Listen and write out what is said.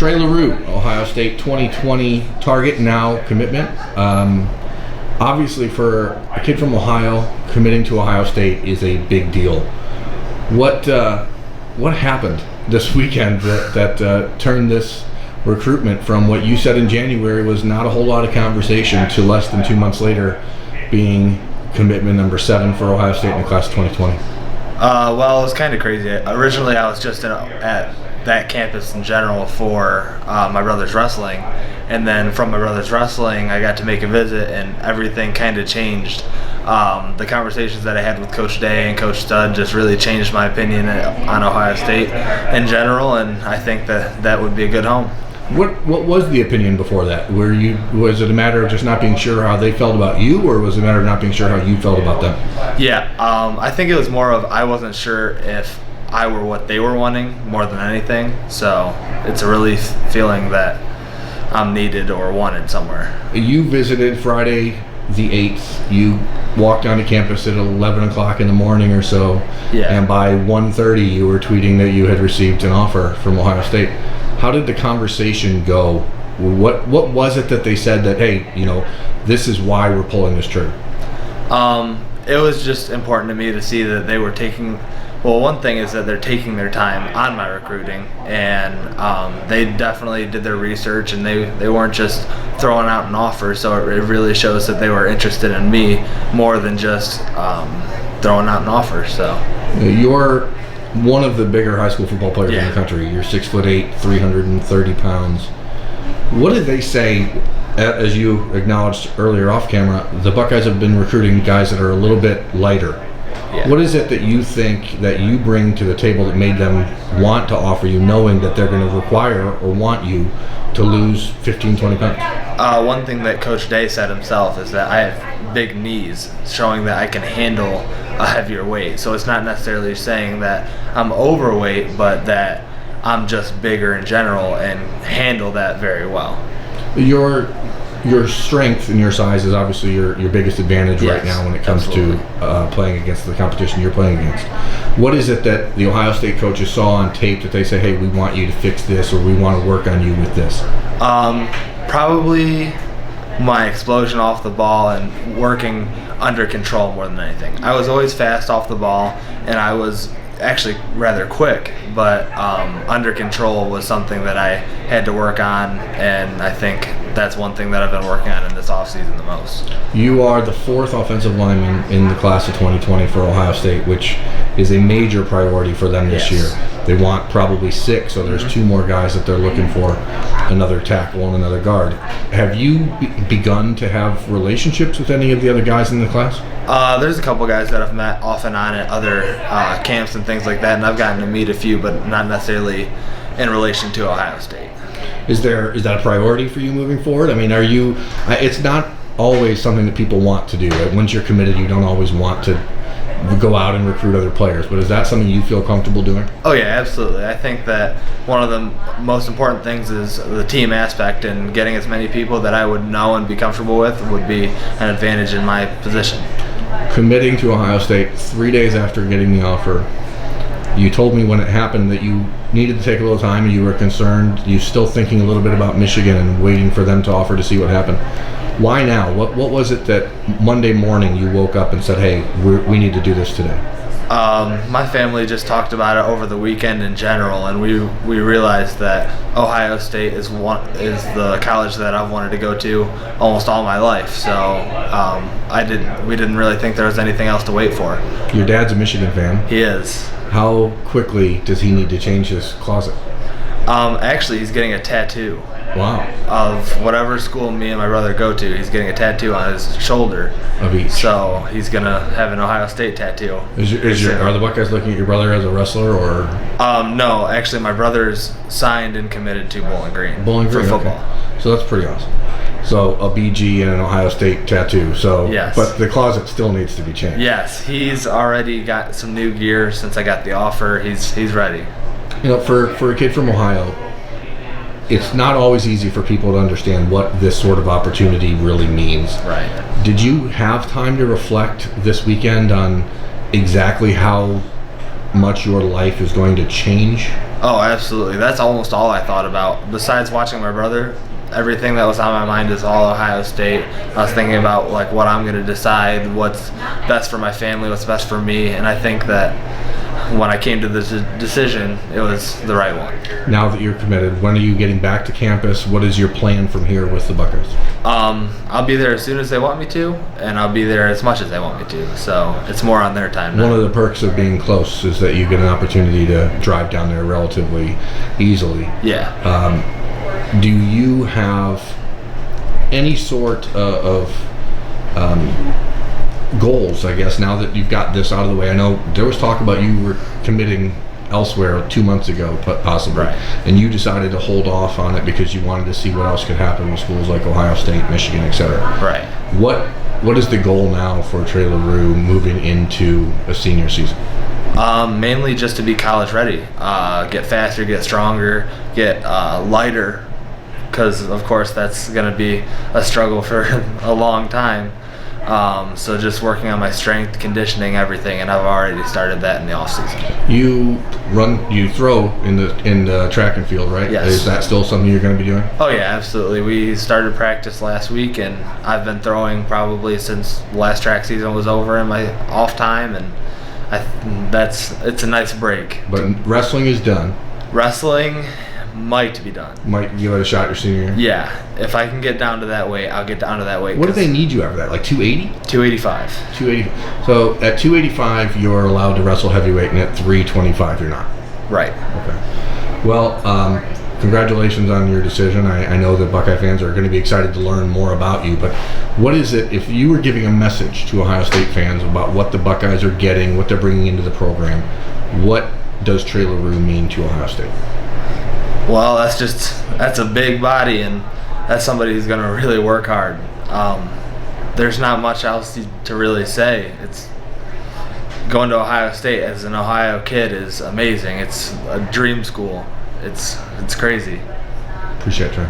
Trey Leroux, Ohio State 2020 target, now commitment. Obviously, for a kid from Ohio, committing to Ohio State is a big deal. What happened this weekend that turned this recruitment from what you said in January was not a whole lot of conversation to less than 2 months later being commitment number 7 for Ohio State in the class of 2020? Well, it was kind of crazy. Originally, I was just at that campus in general for my brother's wrestling, and then from my brother's wrestling, I got to make a visit, and everything kind of changed. The conversations that I had with Coach Day and Coach Stud just really changed my opinion on Ohio State in general, and I think that would be a good home. What was the opinion before that? Was it a matter of just not being sure how they felt about you, or was it a matter of not being sure how you felt about them? Yeah, I think it was more of I wasn't sure if I were what they were wanting more than anything. So it's a relief feeling that I'm needed or wanted somewhere. You visited Friday the 8th. You walked onto campus at 11 o'clock in the morning or so. Yeah. And by 1:30 you were tweeting that you had received an offer from Ohio State. How did the conversation go? What was it that they said that, hey, this is why we're pulling this trigger? It was just important to me to see that they were taking. Well, one thing is that they're taking their time on my recruiting, and they definitely did their research, and they weren't just throwing out an offer. So it really shows that they were interested in me more than just throwing out an offer. So you're one of the bigger high school football players in the country. You're 6'8", 330 pounds. What did they say? As you acknowledged earlier off camera, the Buckeyes have been recruiting guys that are a little bit lighter. Yeah. What is it that you think that you bring to the table that made them want to offer you, knowing that they're going to require or want you to lose 15, 20 pounds? One thing that Coach Day said himself is that I have big knees, showing that I can handle a heavier weight. So it's not necessarily saying that I'm overweight, but that I'm just bigger in general and handle that very well. Your strength and your size is obviously your biggest advantage right now when it comes to playing against the competition you're playing against. What is it that the Ohio State coaches saw on tape that they say, hey, we want you to fix this, or we want to work on you with this? Probably my explosion off the ball and working under control more than anything. I was always fast off the ball, and I was actually rather quick, but under control was something that I had to work on, and I think that's one thing that I've been working on in this offseason the most. You are the 4th offensive lineman in the class of 2020 for Ohio State, which is a major priority for them this year. They want probably 6, so there's 2 more guys that they're looking for, another tackle and another guard. Have you begun to have relationships with any of the other guys in the class? There's a couple guys that I've met off and on at other camps and things like that, and I've gotten to meet a few, but not necessarily in relation to Ohio State. Is that a priority for you moving forward? I mean, it's not always something that people want to do. Right? Once you're committed, you don't always want to go out and recruit other players, but is that something you feel comfortable doing? Oh yeah, absolutely. I think that one of the most important things is the team aspect, and getting as many people that I would know and be comfortable with would be an advantage in my position. Committing to Ohio State 3 days after getting the offer, you told me when it happened that you needed to take a little time and you were concerned. You still thinking a little bit about Michigan and waiting for them to offer to see what happened. Why now? What was it that Monday morning you woke up and said, hey, we need to do this today? My family just talked about it over the weekend in general, and we realized that Ohio State is the college that I've wanted to go to almost all my life. So we didn't really think there was anything else to wait for. Your dad's a Michigan fan. He is. How quickly does he need to change his closet? Actually, he's getting a tattoo. Wow. Of whatever school me and my brother go to, he's getting a tattoo on his shoulder. Of each. So he's going to have an Ohio State tattoo. Are the Buckeyes looking at your brother as a wrestler, or? No, actually my brother's signed and committed to Bowling Green. Bowling Green, for football. Okay. So that's pretty awesome. So a BG and an Ohio State tattoo. So, yes. But the closet still needs to be changed. Yes, he's already got some new gear since I got the offer. He's ready. For a kid from Ohio, it's not always easy for people to understand what this sort of opportunity really means. Right. Did you have time to reflect this weekend on exactly how much your life is going to change Oh, absolutely. That's almost all I thought about. Besides watching my brother, everything that was on my mind is all Ohio State. I was thinking about like what I'm going to decide, what's best for my family, what's best for me, and I think that when I came to this decision, it was the right one. Now that you're committed, when are you getting back to campus? What is your plan from here with the Buckeyes? I'll be there as soon as they want me to, and I'll be there as much as they want me to. So it's more on their time now. One of the perks of being close is that you get an opportunity to drive down there relatively easily. Yeah. Do you have any sort of goals, I guess, now that you've got this out of the way? I know there was talk about you were committing elsewhere 2 months ago, possibly, right, and you decided to hold off on it because you wanted to see what else could happen with schools like Ohio State, Michigan, etc. Right. What is the goal now for Trey Leroux moving into a senior season? Mainly just to be college ready, get faster, get stronger, get lighter, because of course that's going to be a struggle for a long time. So just working on my strength, conditioning, everything, and I've already started that in the off season. You throw in the track and field, right? Yes. Is that still something you're going to be doing? Oh yeah, absolutely. We started practice last week, and I've been throwing probably since last track season was over in my off time, and it's a nice break. But wrestling is done. Wrestling might be done. Might give it a shot your senior year? Yeah. If I can get down to that weight, I'll get down to that weight. What do they need you after that? Like 280? 285. 280. So at 285, you're allowed to wrestle heavyweight, and at 325, you're not. Right. Okay. Well, congratulations on your decision. I know that Buckeye fans are going to be excited to learn more about you, but what is it, if you were giving a message to Ohio State fans about what the Buckeyes are getting, what they're bringing into the program, what does Trey Leroux mean to Ohio State? Well, that's a big body, and that's somebody who's going to really work hard. There's not much else to really say. It's going to Ohio State as an Ohio kid is amazing. It's a dream school. It's crazy. Appreciate it, Trey.